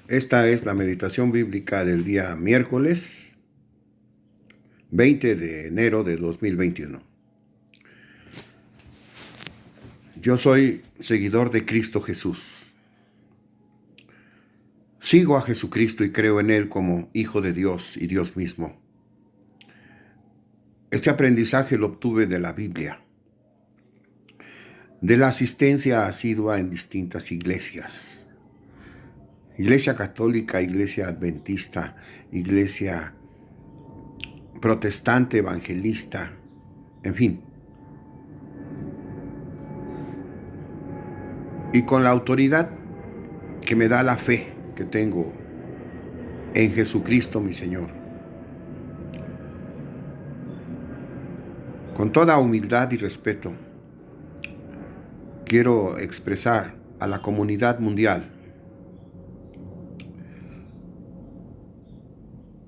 Esta es la meditación bíblica del día miércoles 20 de enero de 2021. Yo soy seguidor de Cristo Jesús. Sigo a Jesucristo y creo en Él como Hijo de Dios y Dios mismo. Este aprendizaje lo obtuve de la Biblia, de la asistencia asidua en distintas iglesias. Iglesia católica, iglesia adventista, iglesia protestante, evangelista, en fin. Y con la autoridad que me da la fe que tengo en Jesucristo mi Señor. Con toda humildad y respeto, quiero expresar a la comunidad mundial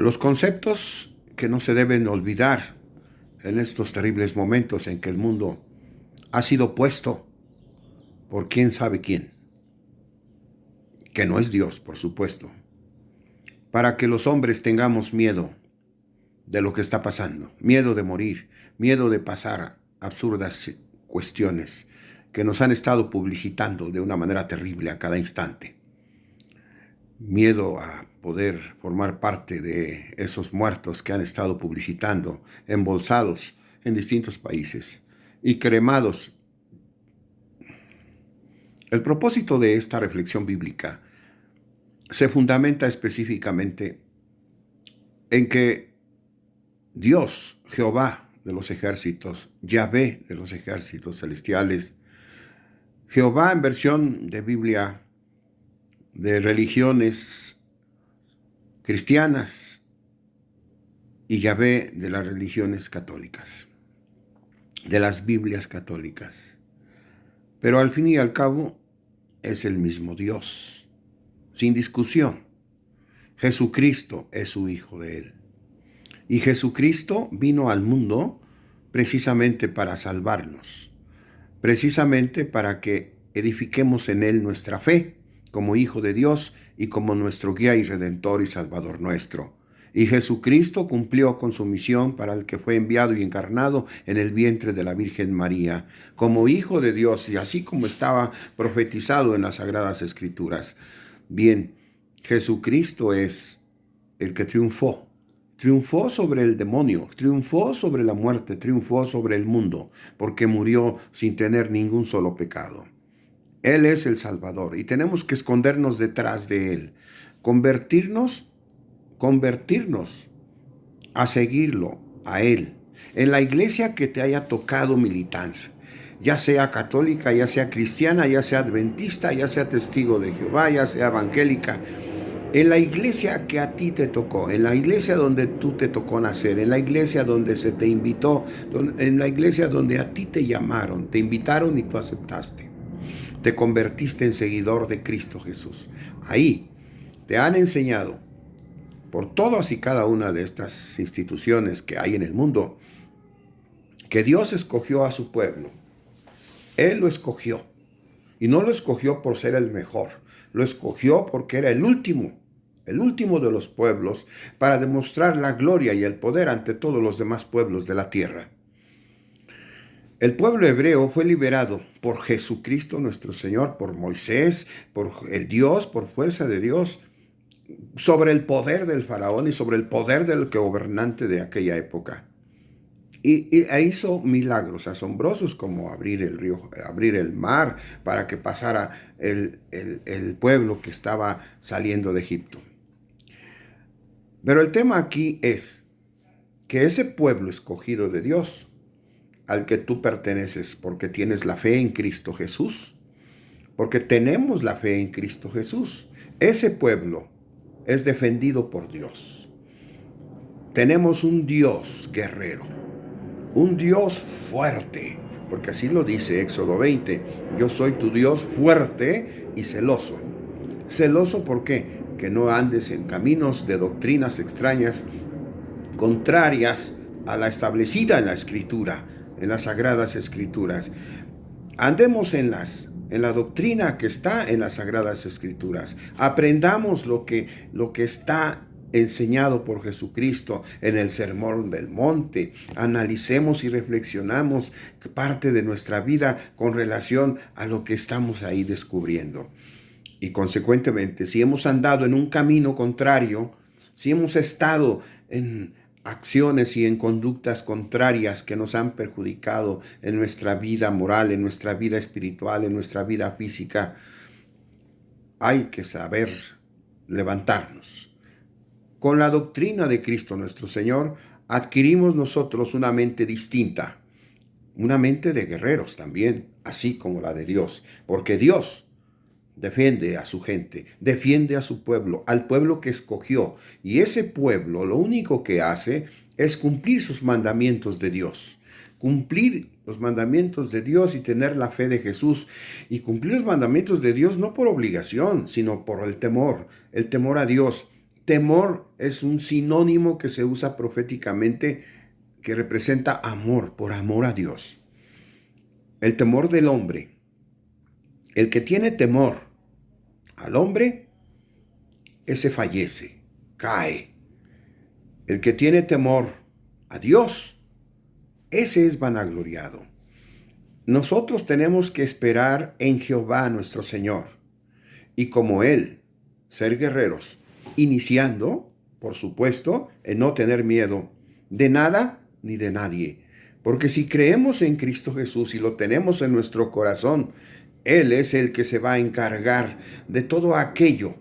los conceptos que no se deben olvidar en estos terribles momentos en que el mundo ha sido puesto por quién sabe quién, que no es Dios, por supuesto, para que los hombres tengamos miedo de lo que está pasando, miedo de morir, miedo de pasar absurdas cuestiones que nos han estado publicitando de una manera terrible a cada instante. Miedo a poder formar parte de esos muertos que han estado publicitando, embolsados en distintos países y cremados. El propósito de esta reflexión bíblica se fundamenta específicamente en que Dios, Jehová de los ejércitos, Yahvé de los ejércitos celestiales, Jehová en versión de Biblia de religiones cristianas y Yahvé de las religiones católicas, de las Biblias católicas. Pero al fin y al cabo es el mismo Dios, sin discusión. Jesucristo es su Hijo de Él. Y Jesucristo vino al mundo precisamente para salvarnos, precisamente para que edifiquemos en Él nuestra fe como Hijo de Dios y como nuestro guía y redentor y salvador nuestro. Y Jesucristo cumplió con su misión para el que fue enviado y encarnado en el vientre de la Virgen María, como Hijo de Dios, y así como estaba profetizado en las Sagradas Escrituras. Bien, Jesucristo es el que triunfó sobre el demonio, triunfó sobre la muerte, triunfó sobre el mundo, porque murió sin tener ningún solo pecado. Él es el Salvador y tenemos que escondernos detrás de Él, convertirnos a seguirlo, a Él, en la iglesia que te haya tocado militar, ya sea católica, ya sea cristiana, ya sea adventista, ya sea testigo de Jehová, ya sea evangélica, en la iglesia que a ti te tocó, en la iglesia donde tú te tocó nacer, en la iglesia donde se te invitó, en la iglesia donde a ti te llamaron, te invitaron y tú aceptaste. Te convertiste en seguidor de Cristo Jesús. Ahí te han enseñado por todas y cada una de estas instituciones que hay en el mundo que Dios escogió a su pueblo. Él lo escogió. Y no lo escogió por ser el mejor. Lo escogió porque era el último de los pueblos, para demostrar la gloria y el poder ante todos los demás pueblos de la tierra. El pueblo hebreo fue liberado por Jesucristo nuestro Señor, por Moisés, por el Dios, por fuerza de Dios, sobre el poder del faraón y sobre el poder del gobernante de aquella época. Y hizo milagros asombrosos como abrir el río, abrir el mar para que pasara el pueblo que estaba saliendo de Egipto. Pero el tema aquí es que ese pueblo escogido de Dios, al que tú perteneces porque tienes la fe en Cristo Jesús, porque tenemos la fe en Cristo Jesús, ese pueblo es defendido por Dios. Tenemos un Dios guerrero, un Dios fuerte, porque así lo dice Éxodo 20, yo soy tu Dios fuerte y celoso. ¿Celoso por qué? Que no andes en caminos de doctrinas extrañas, contrarias a la establecida en la Escritura, en las Sagradas Escrituras. Andemos en las en la doctrina que está en las Sagradas Escrituras. Aprendamos lo que está enseñado por Jesucristo en el Sermón del Monte. Analicemos y reflexionamos parte de nuestra vida con relación a lo que estamos ahí descubriendo. Y consecuentemente, si hemos andado en un camino contrario, si hemos estado en acciones y en conductas contrarias que nos han perjudicado en nuestra vida moral, en nuestra vida espiritual, en nuestra vida física, hay que saber levantarnos. Con la doctrina de Cristo nuestro Señor, adquirimos nosotros una mente distinta, una mente de guerreros también, así como la de Dios, porque Dios defiende a su gente, defiende a su pueblo, al pueblo que escogió, y ese pueblo lo único que hace es cumplir sus mandamientos de Dios. Cumplir los mandamientos de Dios y tener la fe de Jesús. Y cumplir los mandamientos de Dios no por obligación, sino por el temor a Dios. Temor es un sinónimo que se usa proféticamente que representa amor, por amor a Dios. El temor del hombre. El que tiene temor al hombre, ese fallece, cae. El que tiene temor a Dios, ese es vanagloriado. Nosotros tenemos que esperar en Jehová nuestro Señor y como Él, ser guerreros, iniciando, por supuesto, en no tener miedo de nada ni de nadie. Porque si creemos en Cristo Jesús y lo tenemos en nuestro corazón, Él es el que se va a encargar de todo aquello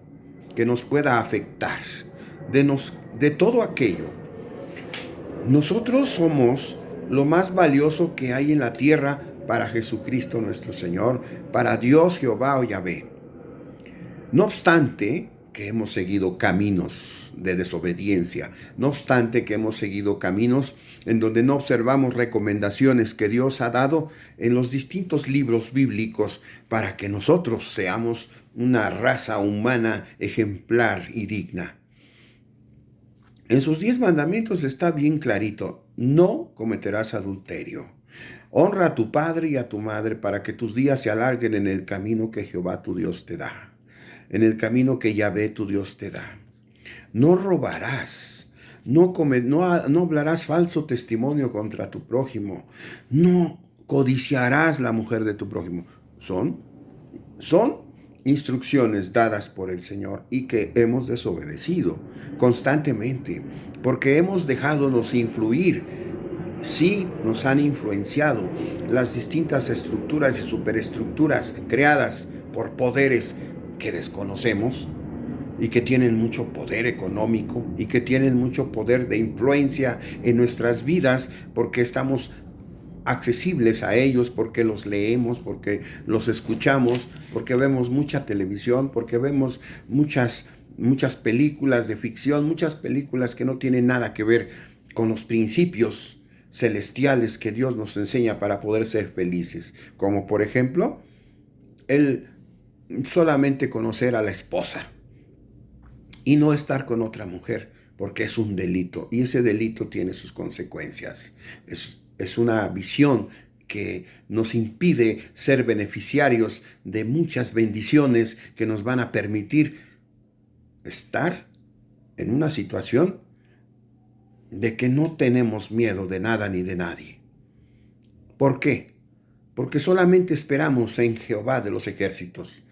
que nos pueda afectar, de todo aquello. Nosotros somos lo más valioso que hay en la tierra para Jesucristo nuestro Señor, para Dios Jehová o Yahvé. No obstante que hemos seguido caminos de desobediencia, no obstante que hemos seguido caminos en donde no observamos recomendaciones que Dios ha dado en los distintos libros bíblicos para que nosotros seamos una raza humana ejemplar y digna. En sus 10 mandamientos está bien clarito: no cometerás adulterio. Honra a tu padre y a tu madre para que tus días se alarguen en el camino que Jehová tu Dios te da, en el camino que Yahvé tu Dios te da. No robarás, no hablarás falso testimonio contra tu prójimo, no codiciarás la mujer de tu prójimo. Son instrucciones dadas por el Señor y que hemos desobedecido constantemente porque hemos dejado influir. Sí, nos han influenciado las distintas estructuras y superestructuras creadas por poderes que desconocemos y que tienen mucho poder económico y que tienen mucho poder de influencia en nuestras vidas porque estamos accesibles a ellos, porque los leemos, porque los escuchamos, porque vemos mucha televisión, porque vemos muchas películas de ficción, muchas películas que no tienen nada que ver con los principios celestiales que Dios nos enseña para poder ser felices, como por ejemplo el solamente conocer a la esposa y no estar con otra mujer, porque es un delito y ese delito tiene sus consecuencias. Es una visión que nos impide ser beneficiarios de muchas bendiciones que nos van a permitir estar en una situación de que no tenemos miedo de nada ni de nadie. ¿Por qué? Porque solamente esperamos en Jehová de los ejércitos,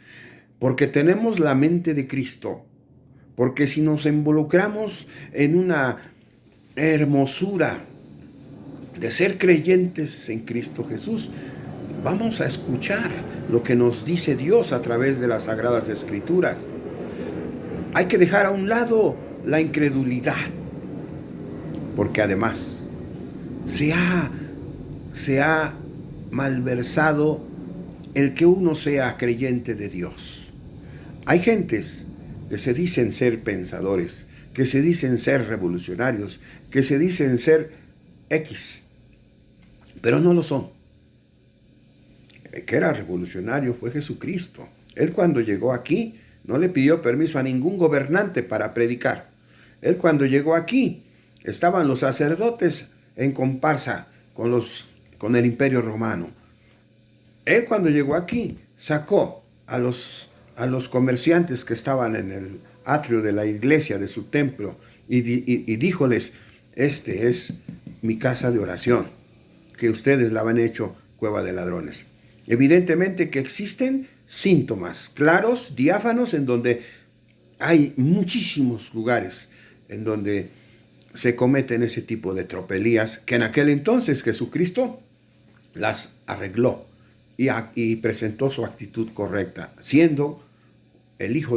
porque tenemos la mente de Cristo, porque si nos involucramos en una hermosura de ser creyentes en Cristo Jesús, vamos a escuchar lo que nos dice Dios a través de las Sagradas Escrituras. Hay que dejar a un lado la incredulidad, porque además se ha malversado el que uno sea creyente de Dios. Hay gentes que se dicen ser pensadores, que se dicen ser revolucionarios, que se dicen ser X, pero no lo son. El que era revolucionario fue Jesucristo. Él cuando llegó aquí no le pidió permiso a ningún gobernante para predicar. Él cuando llegó aquí estaban los sacerdotes en comparsa con el Imperio Romano. Él cuando llegó aquí sacó a los comerciantes que estaban en el atrio de la iglesia, de su templo, y díjoles, este es mi casa de oración, que ustedes la han hecho cueva de ladrones. Evidentemente que existen síntomas claros, diáfanos, en donde hay muchísimos lugares en donde se cometen ese tipo de tropelías que en aquel entonces Jesucristo las arregló y presentó su actitud correcta, siendo el Hijo de